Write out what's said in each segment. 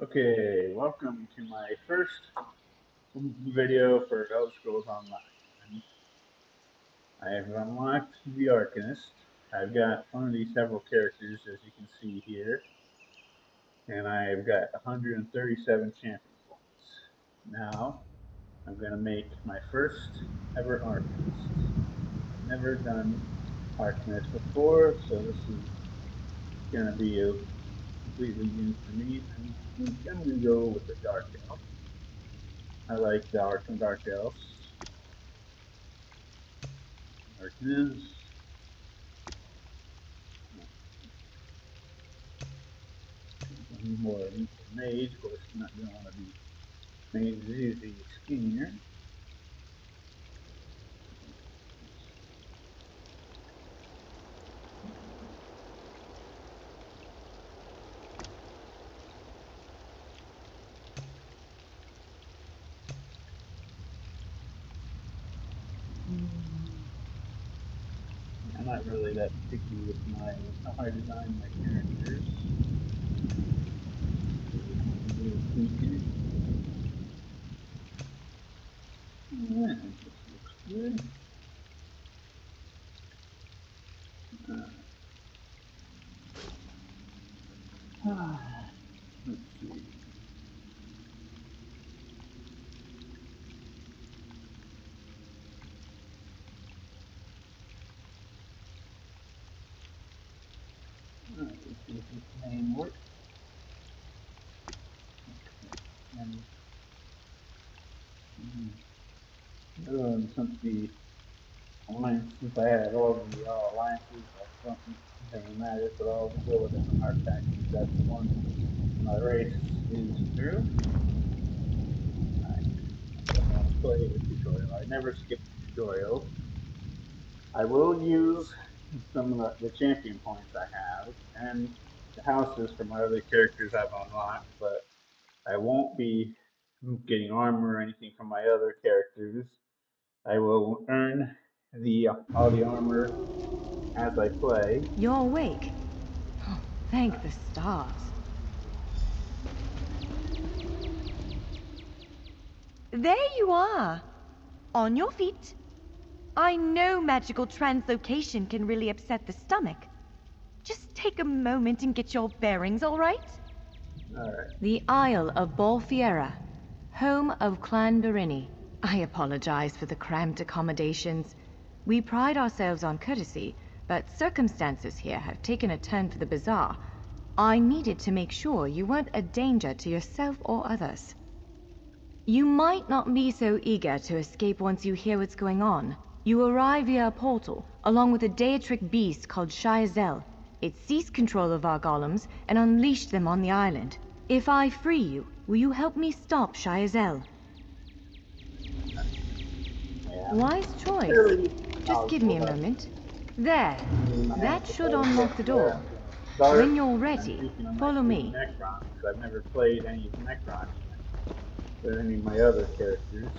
Okay, welcome to my first video for Elder Scrolls Online. And I have unlocked the arcanist. I've got one of these several characters, as you can see here, and I've got 137 champion points. Now, I'm going to make my first ever arcanist. Never done arcanist before, so this is going to be a completely new for me. I'm going to go with the dark elf. I like dark elves. Arcanist. More mage. Of course, I'm not going to want to be mage is usually skinnier. I'm not really that picky with how I design my characters. A little tweaking. Yeah, this looks good. Let's see. Let's see if this name works. Okay. And since the alliances, I had all the alliances, I don't think it matters, but I'll go with different artifacts since that's the one my race is through. I don't want to play the tutorial. I never skip the tutorials. I will use some of the champion points I have and the houses for my other characters I've unlocked, but I won't be getting armor or anything from my other characters. I will earn all the armor as I play. You're awake. Oh, thank the stars. There you are. On your feet. I know magical translocation can really upset the stomach. Just take a moment and get your bearings, all right? All right. The Isle of Bolfiera, home of Clan Berini. I apologize for the cramped accommodations. We pride ourselves on courtesy, but circumstances here have taken a turn for the bizarre. I needed to make sure you weren't a danger to yourself or others. You might not be so eager to escape once you hear what's going on. You arrive via a portal, along with a Daetric beast called Shayazel. It seized control of our golems and unleashed them on the island. If I free you, will you help me stop Shayazel? Yeah, Wise choice. fairly Just give me a knowledgeable about moment. There. my That should amplifier unlock the software. door. I'm going to start. When you're I'm ready, thinking I might follow use me. Necron because I've never played any Necron with any of my other characters.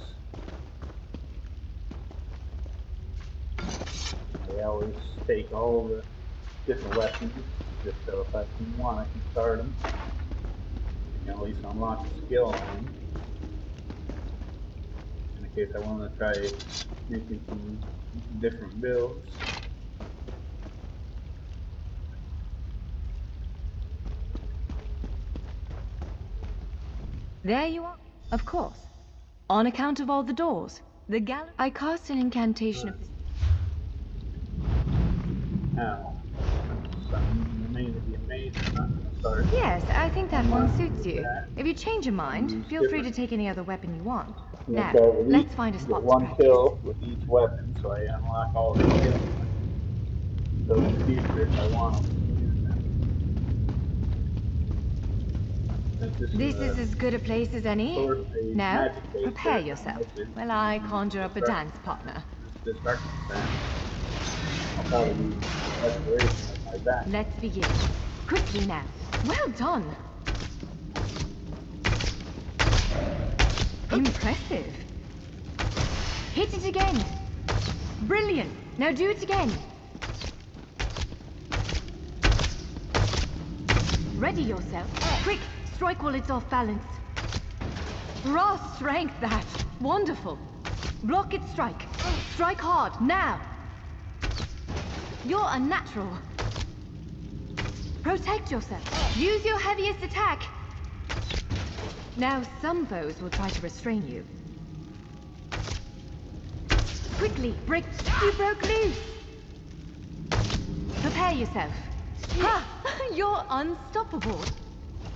I always take all the different weapons just so if I can want, I can start them. I can at least unlock a skill on them in case I want to try making some different builds. There you are. Of course. On account of all the doors. The gallery. I cast an incantation of. Now, since I'm remain to be amazed, I'm not going to start Yes, I think that one unlocking suits with you. that. If you change your I'm going mind, to use feel free to different. take any other weapon you want. I'm going to Now, try with each, let's find a get spot to one practice. kill with each weapon so I unlock all the skills. So in the future, if I want to use them, since this is This is as good a place as any. a Now, magic-based prepare character, yourself mostly while going to I be conjure up a destruction. dance partner. This destruction center. I'll probably use restoration as my backup. Let's begin. Quickly now. Well done. Impressive. Hit it again. Brilliant. Now do it again. Ready yourself. Quick, Strike while it's off balance. Raw strength, that. Wonderful. Block its strike. Strike hard, now. You're unnatural. Protect yourself. Use your heaviest attack. Now some foes will try to restrain you. Quickly, break. You broke loose. Prepare yourself. Ha! You're unstoppable.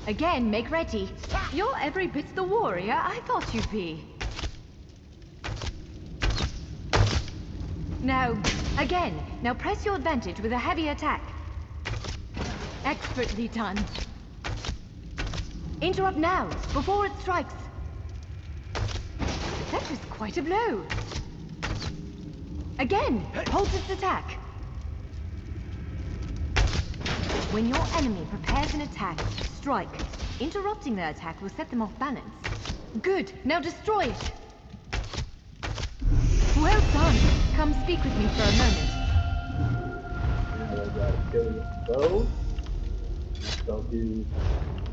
Again, make ready. You're every bit the warrior I thought you'd be. Now, again. Now press your advantage with a heavy attack. Expertly done. Interrupt now, before it strikes. That was quite a blow. Again, hold its attack. When your enemy prepares an attack, strike. Interrupting their attack will set them off balance. Good, now destroy it. Well done. Come speak with me for a moment. Now I gotta kill this bow. Next I'll do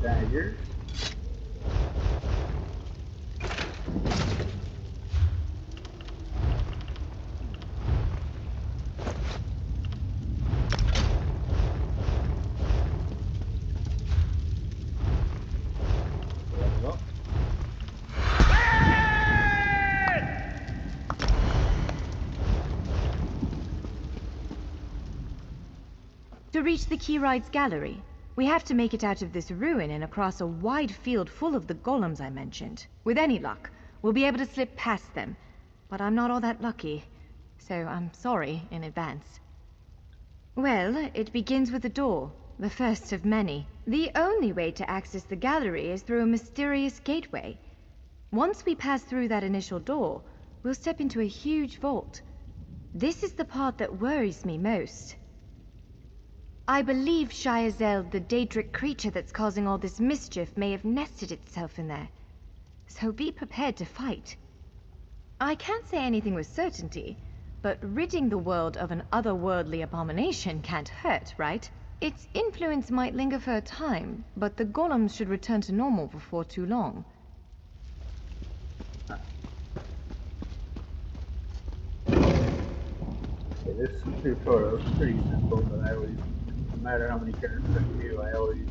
daggers. Level up. To reach the Keyride's gallery, we have to make it out of this ruin and across a wide field full of the golems I mentioned. With any luck, we'll be able to slip past them. But I'm not all that lucky, so I'm sorry in advance. Well, it begins with a door, the first of many. The only way to access the gallery is through a mysterious gateway. Once we pass through that initial door, we'll step into a huge vault. This is the part that worries me most. I believe Shiazel, the Daedric creature that's causing all this mischief, may have nested itself in there. So be prepared to fight. I can't say anything with certainty, but ridding the world of an otherworldly abomination can't hurt, right? Its influence might linger for a time, but the golems should return to normal before too long. Okay, this tutorial is pretty simple, but I always, no matter how many characters I do, I always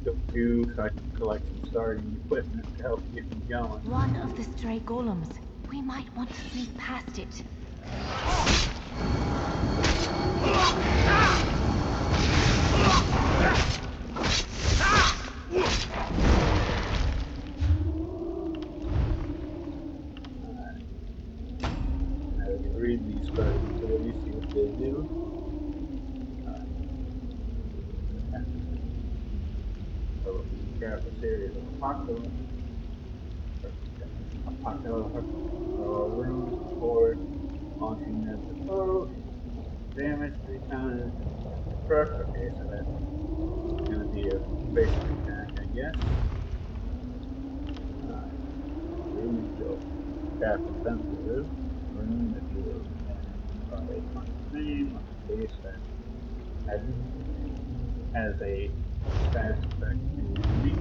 go through so I can collect some starting equipment to help get me going. One of the stray golems. We might want to sneak past it. Now we can read these starting abilities, see what they do. So, grab this area of apocalypse room for launching at the boat. Damage 3 times. Crush. Okay, so that's gonna be a basic attack, I guess. Room built. Tap defensive. Room if you will. And by my name on the base that has a status effect to me.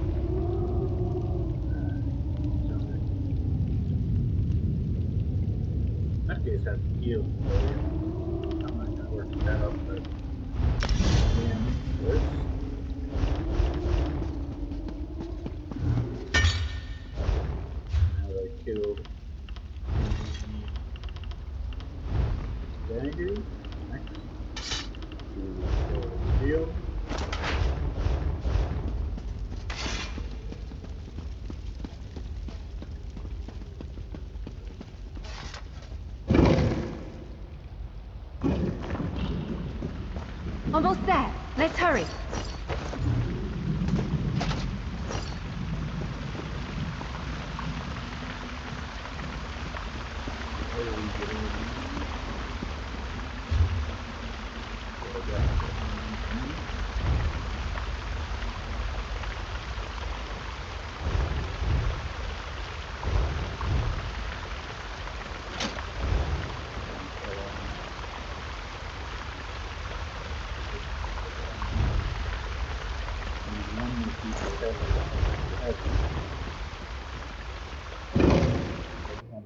So in that case, that's heal. I'm not gonna work that up, but again, this. Now that I killed the daggers, next to the shield. Almost there. Let's hurry.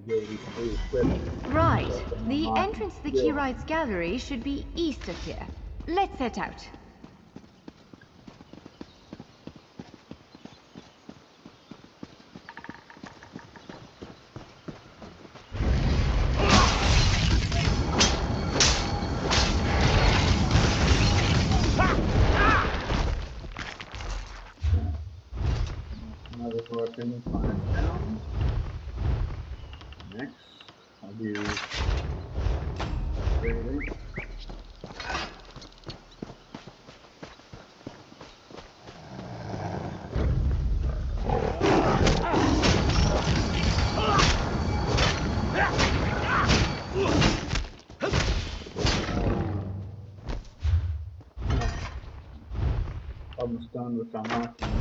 ability to re-equip Right. stuff and The unlock new entrance to the skills. Keyrights Gallery should be east of here. Let's set out. Another weapon, Firestone. Next, I'll do upgrading. Almost done with unlocking.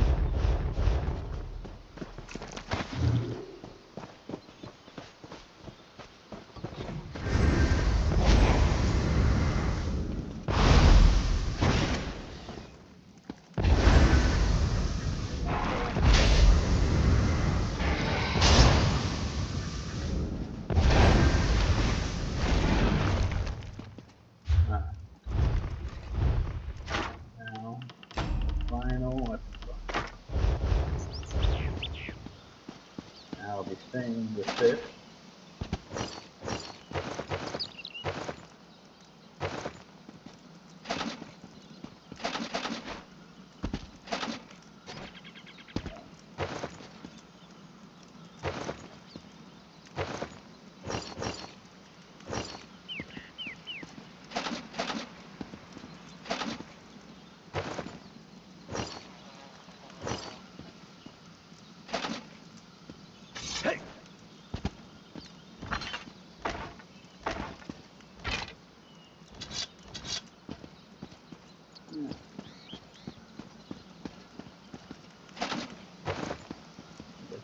Now, final weapon button. Now I'll be staying with this.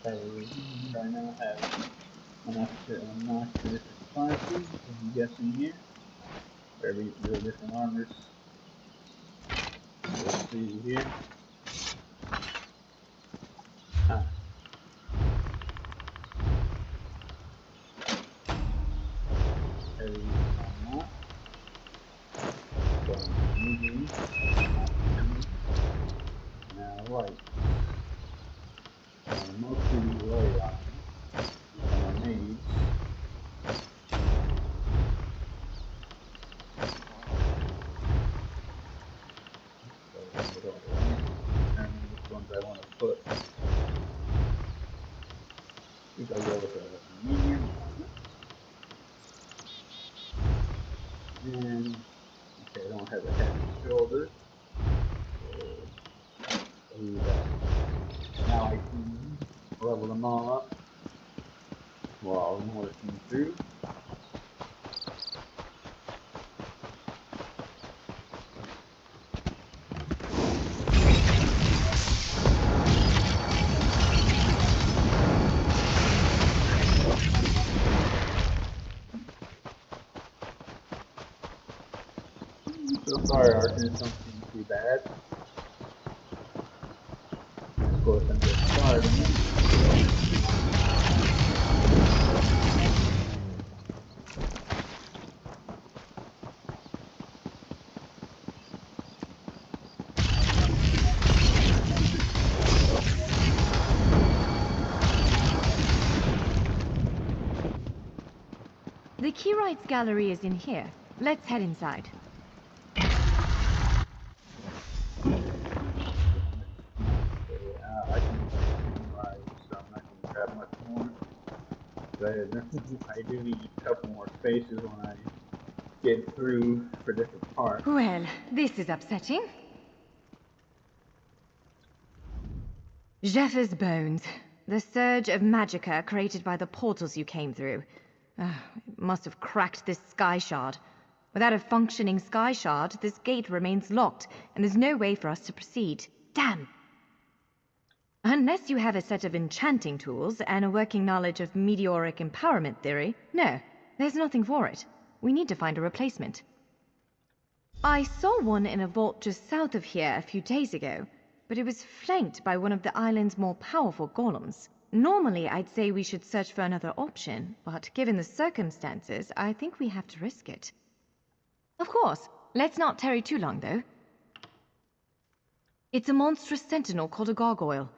I now have enough to unlock the different classes, as you guess in here. For the different armors. Let's see here. Heavy unlock. So medium, now light. Mostly light armor. Become a mage. Determine which ones I want to put. I think I'll go with a medium armor. And okay, I don't have a heavy shoulder. So I'll do that. Now I can level them all up while I'm working through. So far, arcanist don't seem too bad. Of course, I'm just starting. The Keyrights Gallery is in here. Let's head inside. I can only take 2 more items, so I'm not going to grab much more. But I do need a couple more spaces when I get through for different parts. Well, this is upsetting. Zephyrs' bones. The surge of magicka created by the portals you came through. It must have cracked this sky shard. Without a functioning sky shard, this gate remains locked, and there's no way for us to proceed. Damn! Unless you have a set of enchanting tools and a working knowledge of meteoric empowerment theory, no, there's nothing for it. We need to find a replacement. I saw one in a vault just south of here a few days ago, but it was flanked by one of the island's more powerful golems. Normally, I'd say we should search for another option, but given the circumstances, I think we have to risk it. Of course. Let's not tarry too long, though. It's a monstrous sentinel called a gargoyle.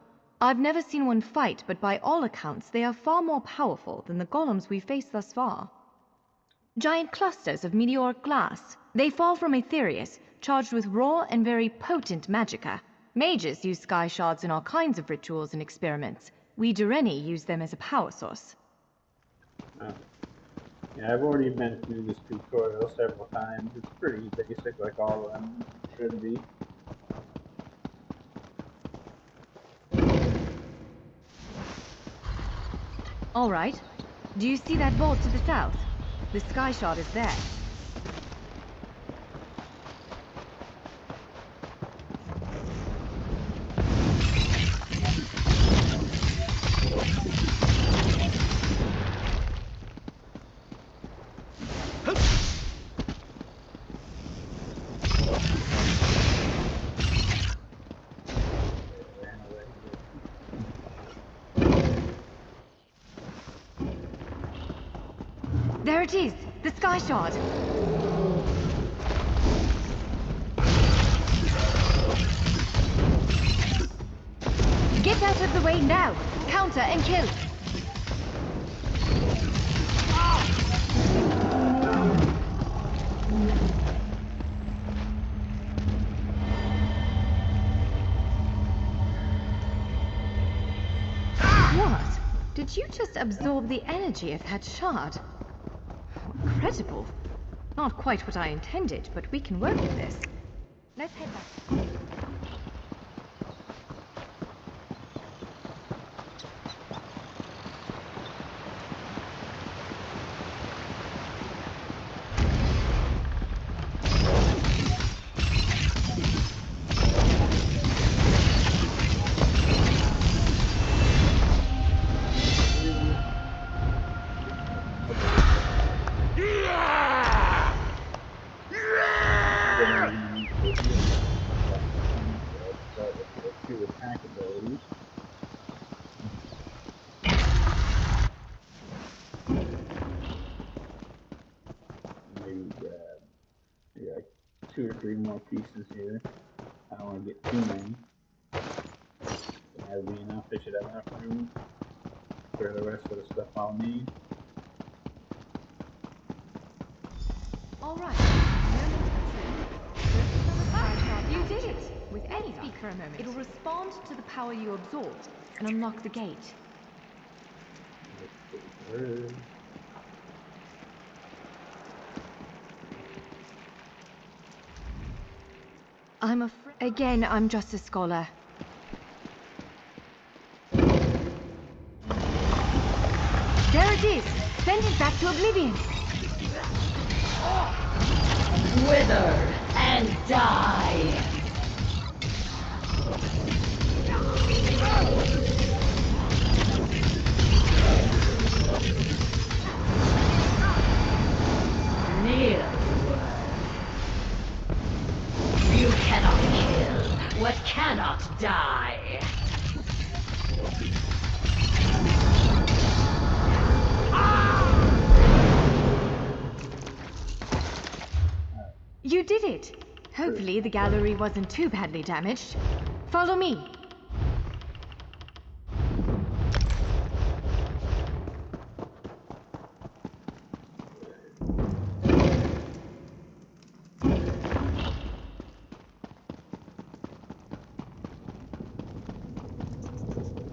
I've never seen one fight, but by all accounts, they are far more powerful than the golems we've faced thus far. Giant clusters of meteoric glass. They fall from Aetherius, charged with raw and very potent magicka. Mages use sky shards in all kinds of rituals and experiments. We Dureni use them as a power source. Yeah, I've already been through this tutorial several times. It's pretty basic, like all of them should be. All right. Do you see that vault to the south? The sky shard is there. There it is! The sky shard! Get out of the way now! Counter and kill! What? Did you just absorb the energy of that shard? Incredible. Not quite what I intended, but we can work with this. Let's head back. Attack abilities. Maybe grab like 2 or 3 more pieces here. I don't want to get too many. That'll be enough. I should have enough room for the rest of the stuff I'll need. All right. You did it! With any speak for a moment. It'll respond to the power you absorbed and unlock the gate. I'm afraid. Again, I'm just a scholar. There it is! Send it back to oblivion! Wither and die! Kneel. You cannot kill what cannot die. You did it! Hopefully the gallery wasn't too badly damaged. Follow me!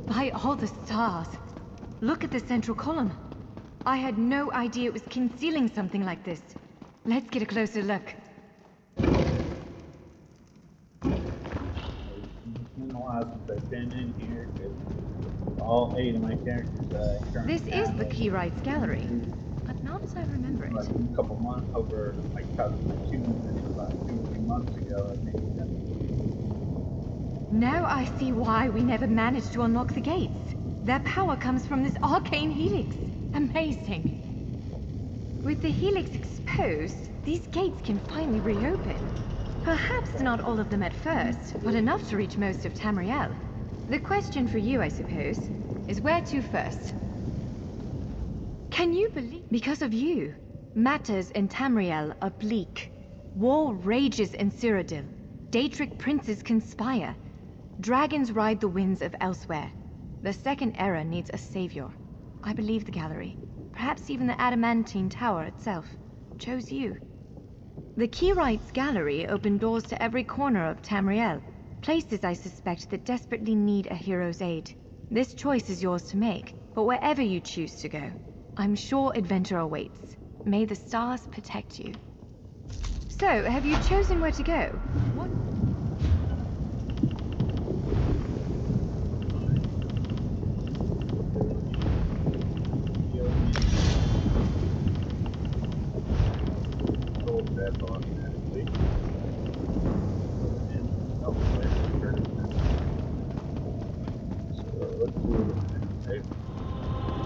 By all the stars! Look at the central column. I had no idea it was concealing something like this. Let's get a closer look. It's been a while since I've been in here because all 8 of my characters currently This is the Keyrights Gallery, but not as I remember like it. a couple months over like about 2 or 3 months ago, I think. Now I see why we never managed to unlock the gates. Their power comes from this arcane helix. Amazing. With the helix exposed, these gates can finally reopen. Perhaps not all of them at first, but enough to reach most of Tamriel. The question for you, I suppose, is where to first. Can you believe? Because of you, matters in Tamriel are bleak. War rages in Cyrodiil. Daedric princes conspire. Dragons ride the winds of elsewhere. The Second Era needs a savior. I believe the gallery, perhaps even the adamantine tower itself, chose you. The Keyrights Gallery opened doors to every corner of Tamriel, places I suspect that desperately need a hero's aid. This choice is yours to make, but wherever you choose to go, I'm sure adventure awaits. May the stars protect you. So, have you chosen where to go? What?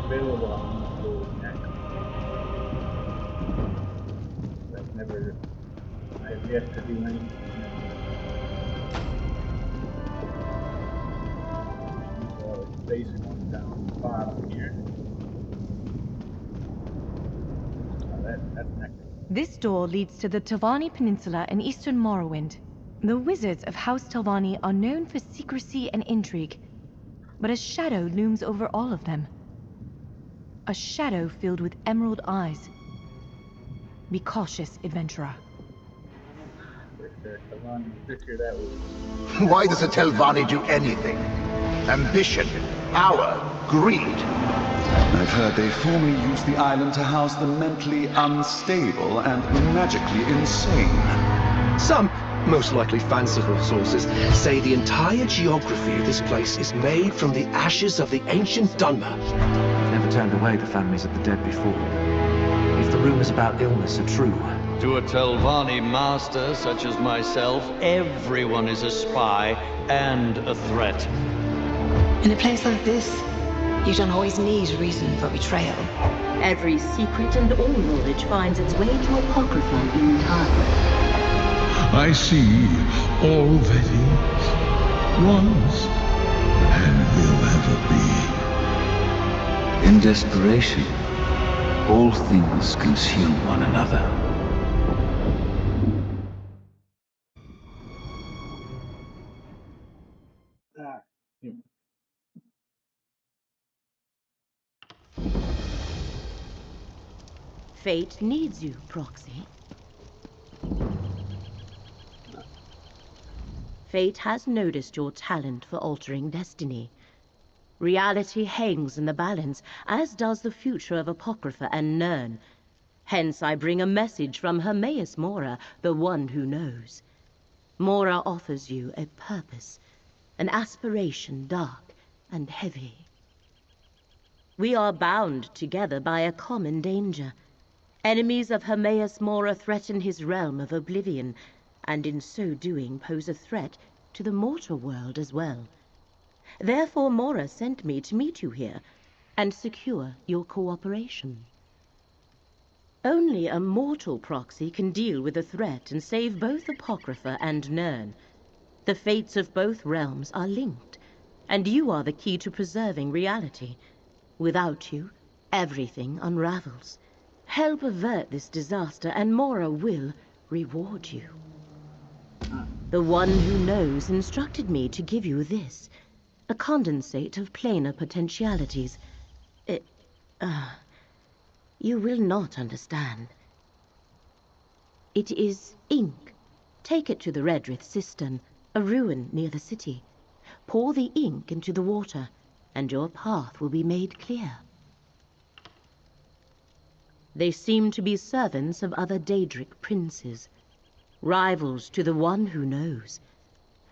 Available on the next. I've yet to do anything. So it's basic one down the bottom here. That's next. This door leads to the Telvanni Peninsula in eastern Morrowind. The wizards of House Telvanni are known for secrecy and intrigue, but a shadow looms over all of them. A shadow filled with emerald eyes. Be cautious, adventurer. Why does a Telvanni do anything? Ambition, power, greed. I've heard they formerly used the island to house the mentally unstable and magically insane. Some, most likely fanciful sources, say the entire geography of this place is made from the ashes of the ancient Dunmer. I've never turned away the families of the dead before. If the rumors about illness are true... To a Telvanni master such as myself, everyone is a spy and a threat. In a place like this, you don't always need reason for betrayal. Every secret and all knowledge finds its way to Apocrypha in time. I see all that is, was, and will ever be. In desperation, all things consume one another. Fate needs you, Proxy. Fate has noticed your talent for altering destiny. Reality hangs in the balance, as does the future of Apocrypha and Nirn. Hence I bring a message from Hermaeus Mora, the one who knows. Mora offers you a purpose, an aspiration dark and heavy. We are bound together by a common danger. Enemies of Hermaeus Mora threaten his realm of oblivion, and in so doing pose a threat to the mortal world as well. Therefore Mora sent me to meet you here, and secure your cooperation. Only a mortal Proxy can deal with the threat and save both Apocrypha and Nirn. The fates of both realms are linked, and you are the key to preserving reality. Without you, everything unravels. Help avert this disaster, and Mora will reward you. The one who knows instructed me to give you this, a condensate of planar potentialities. You will not understand. It is ink. Take it to the Redrith cistern, a ruin near the city. Pour the ink into the water, and your path will be made clear. They seem to be servants of other Daedric princes, rivals to the one who knows.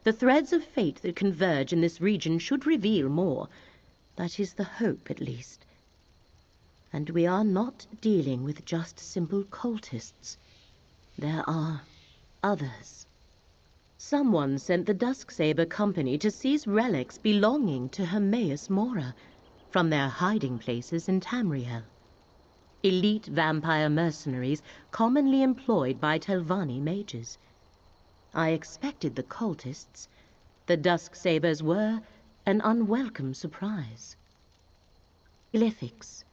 The threads of fate that converge in this region should reveal more. That is the hope, at least. And we are not dealing with just simple cultists. There are others. Someone sent the Dusksaber Company to seize relics belonging to Hermaeus Mora from their hiding places in Tamriel. Elite vampire mercenaries commonly employed by Telvanni mages. I expected the cultists. The Dusksabers were an unwelcome surprise. Glyphics.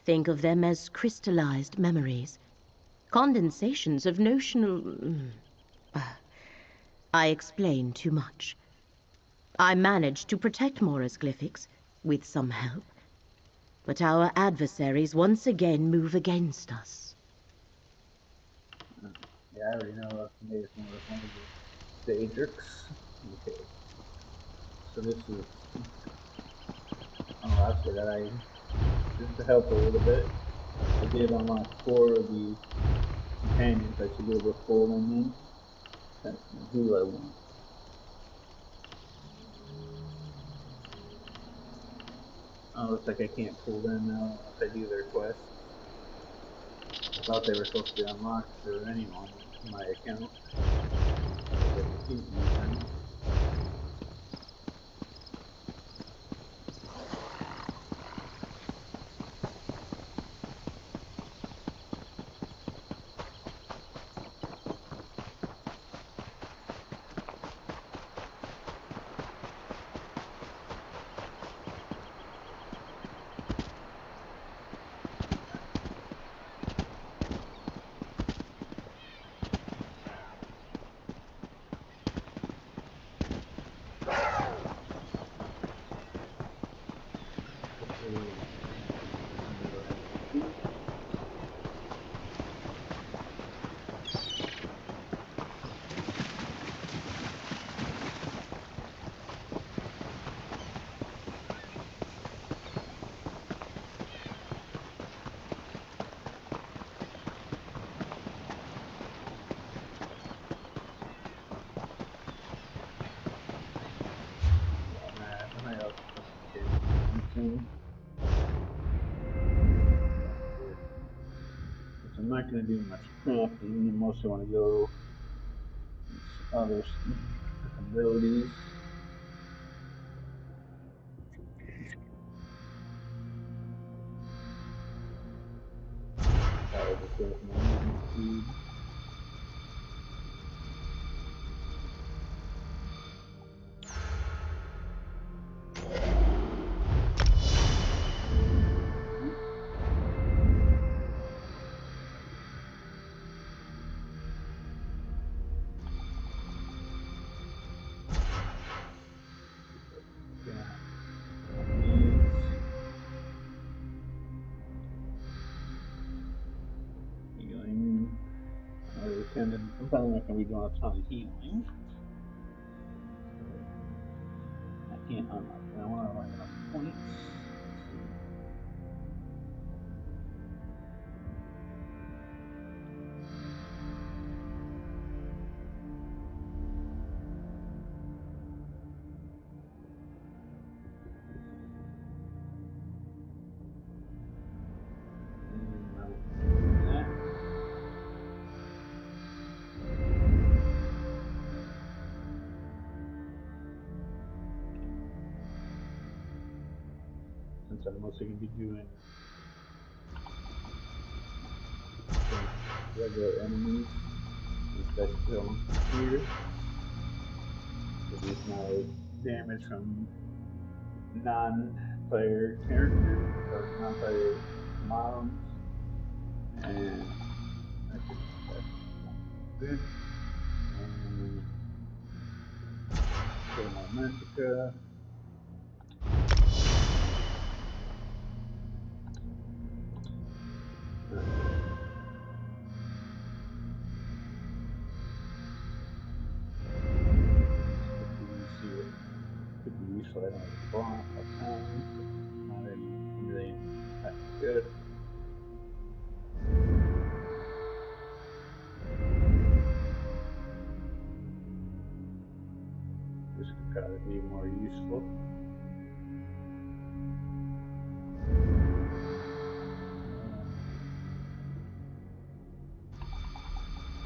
Think of them as crystallized memories. Condensations of notional... I explain too much. I managed to protect Mora's glyphics, with some help. But our adversaries once again move against us. Yeah, I already know maybe it's one of the Daedrics. Okay. So this is... Oh, after that, just to help a little bit, I did unlock 4 of the companions. I should be able to pull them in. That's who I want. Oh, looks like I can't pull them now unless I do their quests. I thought they were supposed to be unlocked for anyone in my account. I guess I can't use them. I'm not going to do much crafting. I mostly want to go other abilities. Probably just go with my movement speed. I'm probably not going to be doing a ton of healing. I can't unlock that. I want to run enough points. Since I'm mostly going to be doing regular enemies, especially on here, reduce my damage from non-player characters or non-player mobs, and that's good. Kill more Mantica. Could be useful. I don't block a ton. Not really that good. This could probably be more useful.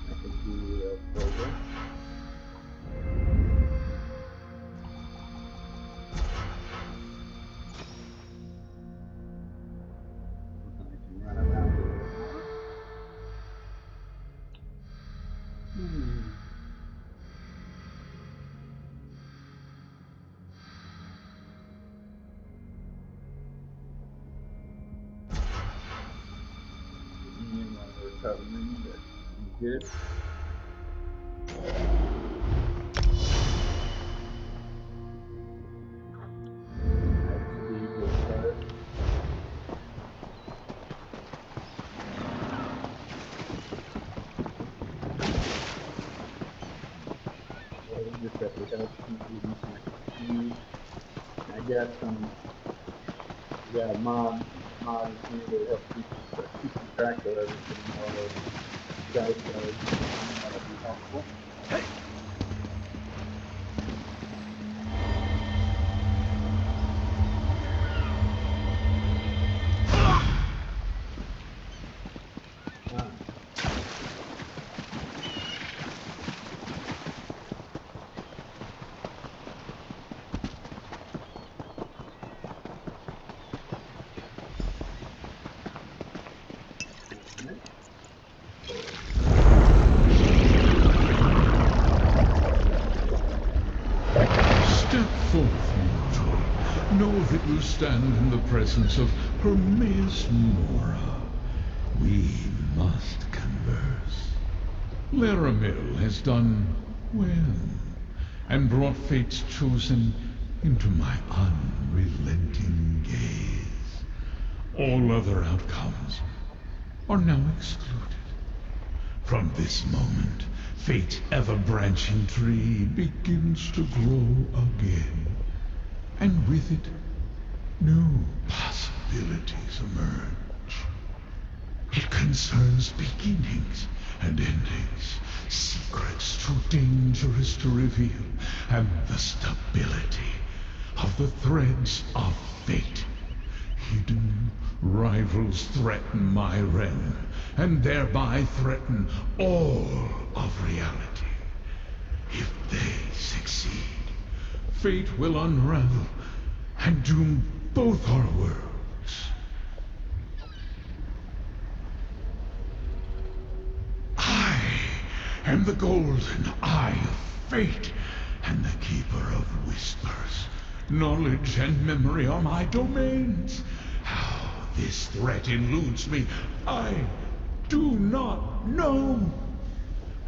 I could do a program. I can run around a little more. recovering, but he's good. Just have to help keep reducing my speed. I got a mod with me that helps keep track of everything while the guys does. That'll be helpful. Step forth, mortal. Know that you stand in the presence of Hermes Mora. We must converse. Laramil has done well, and brought fate's chosen into my unrelenting gaze. All other outcomes are now excluded. From this moment, fate's ever-branching tree begins to grow again, and with it, new possibilities emerge. It concerns beginnings and endings, secrets too dangerous to reveal, and the stability of the threads of fate. Hidden rivals threaten my realm, and thereby threaten all of reality. If they succeed, fate will unravel and doom both our worlds. I am the golden eye of fate, and the keeper of whispers. Knowledge and memory are my domains. How this threat eludes me, I do not know.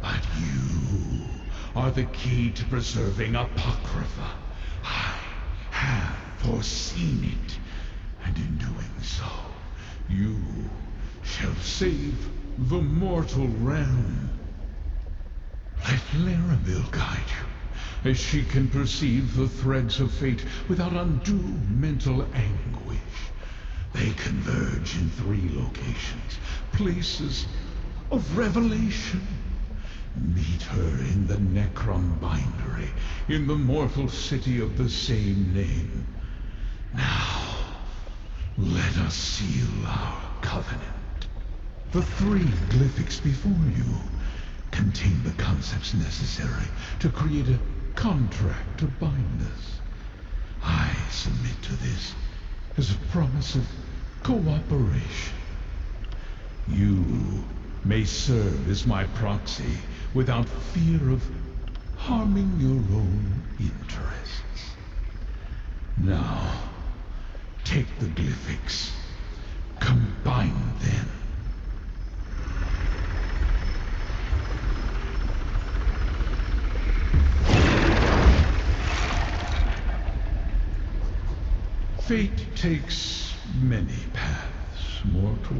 But you are the key to preserving Apocrypha. I have foreseen it, and in doing so, you shall save the mortal realm. Let Laramil guide you, as she can perceive the threads of fate without undue mental anguish. They converge in 3 locations, places of revelation. Meet her in the Necron Bindery, in the mortal city of the same name. Now, let us seal our covenant. The 3 glyphics before you contain the concepts necessary to create a contract to bind us. I submit to this as a promise of cooperation. You may serve as my proxy without fear of harming your own interests. Now, take the glyphics, combine them. Fate takes many paths, mortal.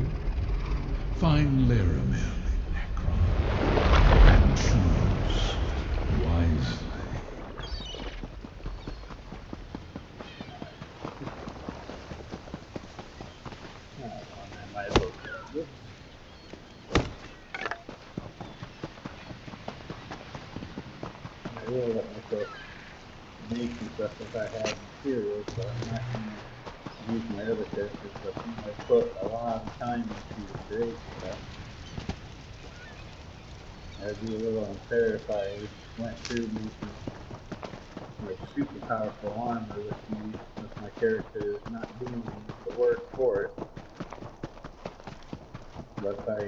Find Laramil in Necron, and choose wisely. I might as well grab this. I really let myself make some stuff if I have materials, but I'm not going to use my other characters. But I put a lot of time into creating stuff. That'd be a little unfair if I went through making like super powerful armor with my character not doing the work for it. But if I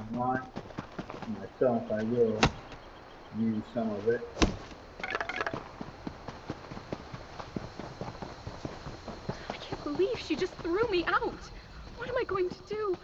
unlock myself, I will use some of it. I can't believe she just threw me out. What am I going to do?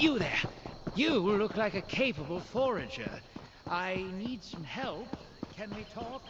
You there! You look like a capable forager. I need some help. Can we talk?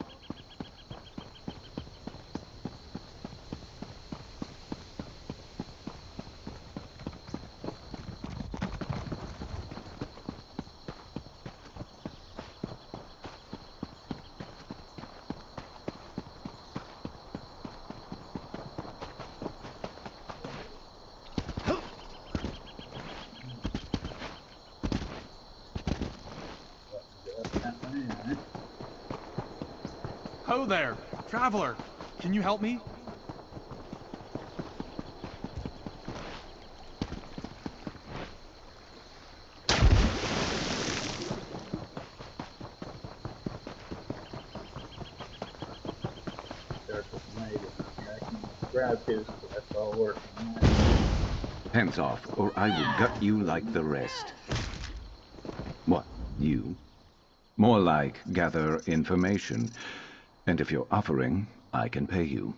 Ho there, traveler. Can you help me? Grab his, that's all working. Hands off, or I will gut you like the rest. What, you? More like gather information. And if you're offering, I can pay you.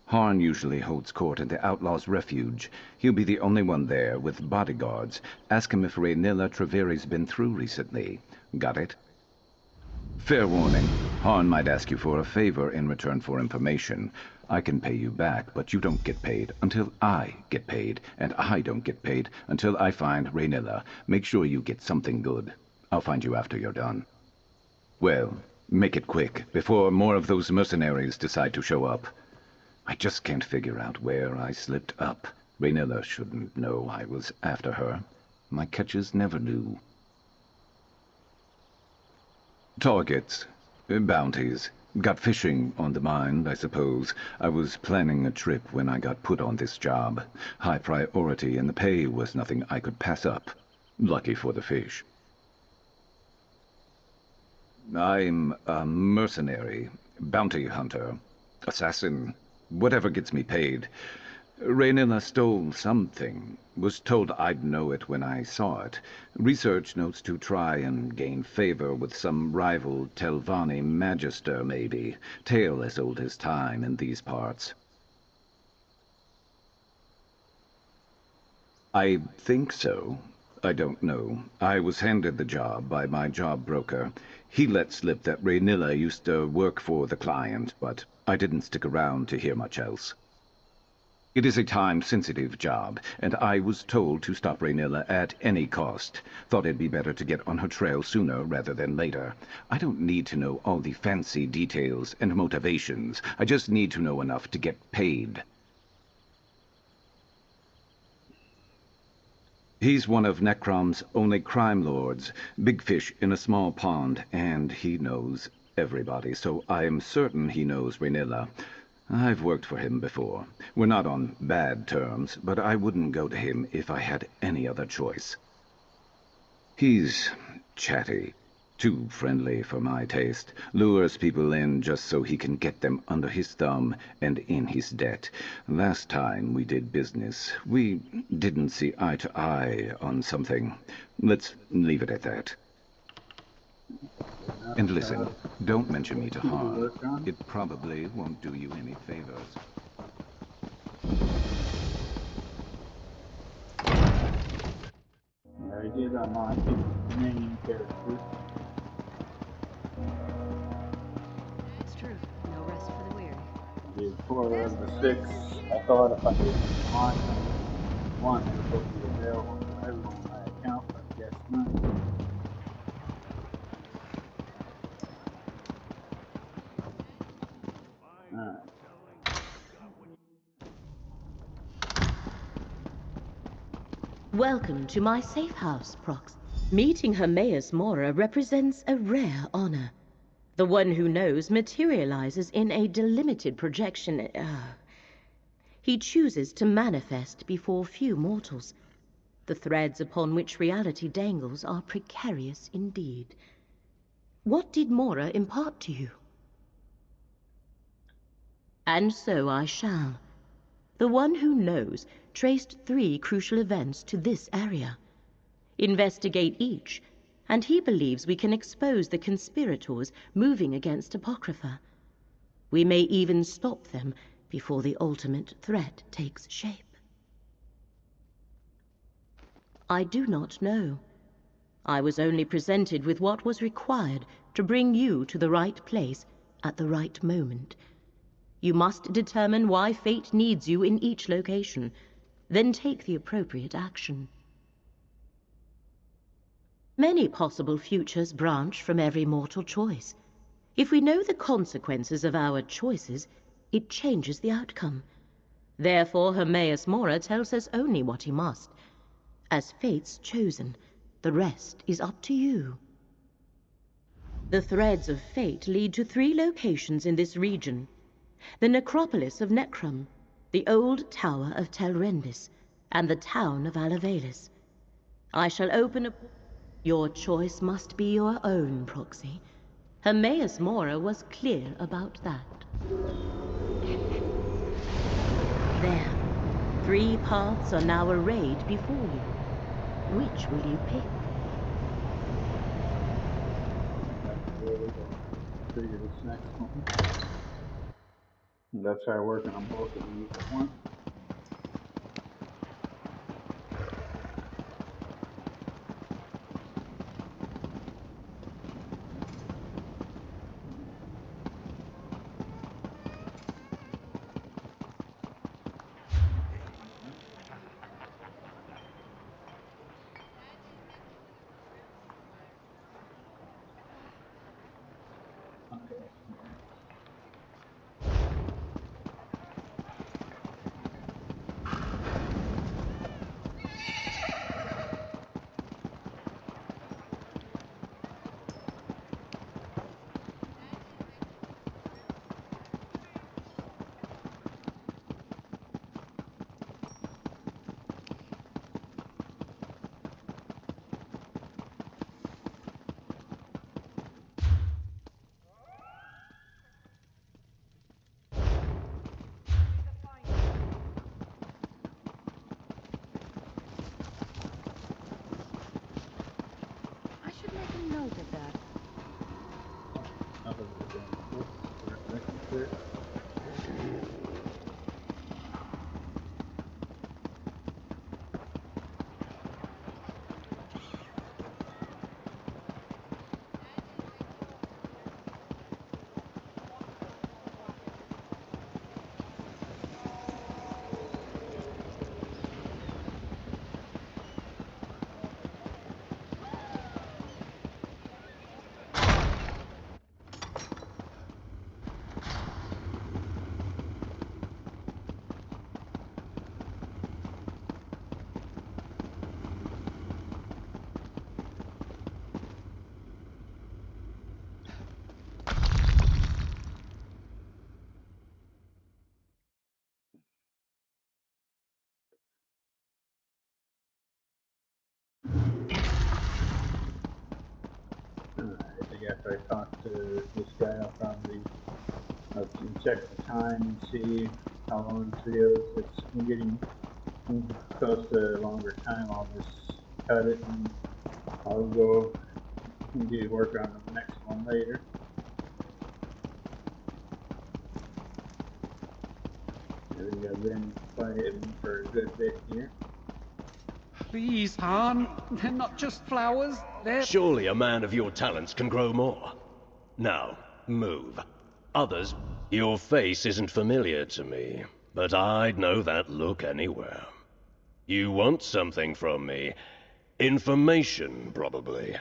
Harn usually holds court in the Outlaw's Refuge. He'll be the only one there with bodyguards. Ask him if Raynilla Treveri's been through recently. Got it? Fair warning. Harn might ask you for a favor in return for information. I can pay you back, but you don't get paid until I get paid, and I don't get paid until I find Raynilla. Make sure you get something good. I'll find you after you're done. Well, make it quick, before more of those mercenaries decide to show up. I just can't figure out where I slipped up. Raynilla shouldn't know I was after her. My catches never do. Targets. Bounties. Got fishing on the mind, I suppose. I was planning a trip when I got put on this job. High priority, and the pay was nothing I could pass up. Lucky for the fish. I'm a mercenary, bounty hunter, assassin, whatever gets me paid. Raynilla stole something. Was told I'd know it when I saw it. Research notes to try and gain favor with some rival Telvanni magister, maybe. Tale as old as time in these parts. I think so. I don't know. I was handed the job by my job broker. He let slip that Raynilla used to work for the client, but I didn't stick around to hear much else. It is a time-sensitive job, and I was told to stop Raynilla at any cost. Thought it'd be better to get on her trail sooner rather than later. I don't need to know all the fancy details and motivations. I just need to know enough to get paid. He's one of Necrom's only crime lords, big fish in a small pond, and he knows everybody, so I'm certain he knows Raynilla. I've worked for him before. We're not on bad terms, but I wouldn't go to him if I had any other choice. He's chatty. Too friendly for my taste. Lures people in just so he can get them under his thumb and in his debt. Last time we did business, we didn't see eye to eye on something. Let's leave it at that. And listen, don't mention me to Harn. It probably won't do you any favors. I did unlock his main character. It's true. No rest for the weary. Did 4 of the 6. I thought if I did unlock one, it was supposed to be available to everyone on my account, but I guess not. Welcome to my safe house, Prox. Meeting Hermaeus Mora represents a rare honor. The one who knows materializes in a delimited projection. He chooses to manifest before few mortals. The threads upon which reality dangles are precarious indeed. What did Mora impart to you? And so I shall. The one who knows traced 3 crucial events to this area. Investigate each, and he believes we can expose the conspirators moving against Apocrypha. We may even stop them before the ultimate threat takes shape. I do not know. I was only presented with what was required to bring you to the right place at the right moment. You must determine why fate needs you in each location, then take the appropriate action. Many possible futures branch from every mortal choice. If we know the consequences of our choices, it changes the outcome. Therefore, Hermaeus Mora tells us only what he must. As fate's chosen, the rest is up to you. The threads of fate lead to 3 locations in this region. The necropolis of Necrum, the old tower of Telrendis, and the town of Alavelis. I shall open a... Your choice must be your own, Proxy. Hermaeus Mora was clear about that. There. 3 paths are now arrayed before you. Which will you pick? Figure this next one. Let's try working on both of these at once. Note of that. I guess I talked to this guy. I'll probably check the time and see how long this video is. It's getting close to a longer time. I'll just cut it and I'll go and do work on the next one later. We have been quiet for a good bit here. Please, Han. They're not just flowers, they're... Surely a man of your talents can grow more. Now, move. Others, your face isn't familiar to me, but I'd know that look anywhere. You want something from me. Information, probably.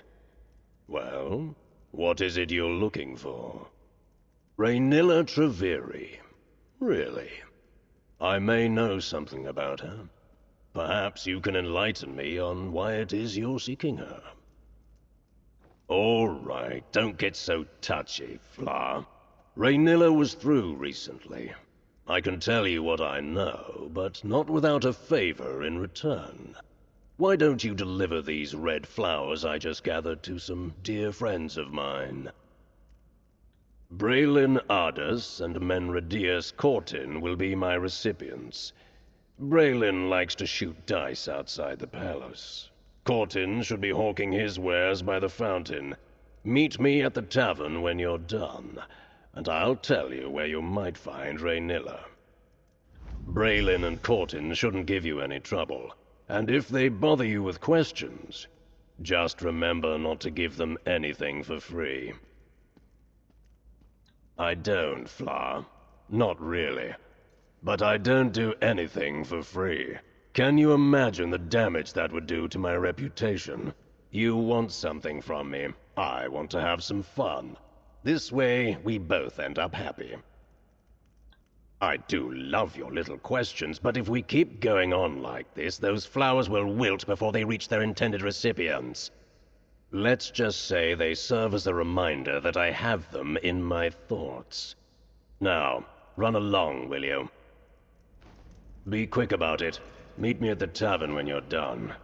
Well, what is it you're looking for? Raynilla Treveri. Really? I may know something about her. Perhaps you can enlighten me on why it is you're seeking her. All right, don't get so touchy, Fla. Raynilla was through recently. I can tell you what I know, but not without a favor in return. Why don't you deliver these red flowers I just gathered to some dear friends of mine? Braylin Ardus and Menradius Cortin will be my recipients. Braylin likes to shoot dice outside the palace. Cortin should be hawking his wares by the fountain. Meet me at the tavern when you're done, and I'll tell you where you might find Raynilla. Braylin and Cortin shouldn't give you any trouble, And if they bother you with questions, just remember not to give them anything for free. I don't, Flower. Not really. But I don't do anything for free. Can you imagine the damage that would do to my reputation? You want something from me. I want to have some fun. This way, we both end up happy. I do love your little questions, but if we keep going on like this, those flowers will wilt before they reach their intended recipients. Let's just say they serve as a reminder that I have them in my thoughts. Now, run along, will you? Be quick about it. Meet me at the tavern when you're done.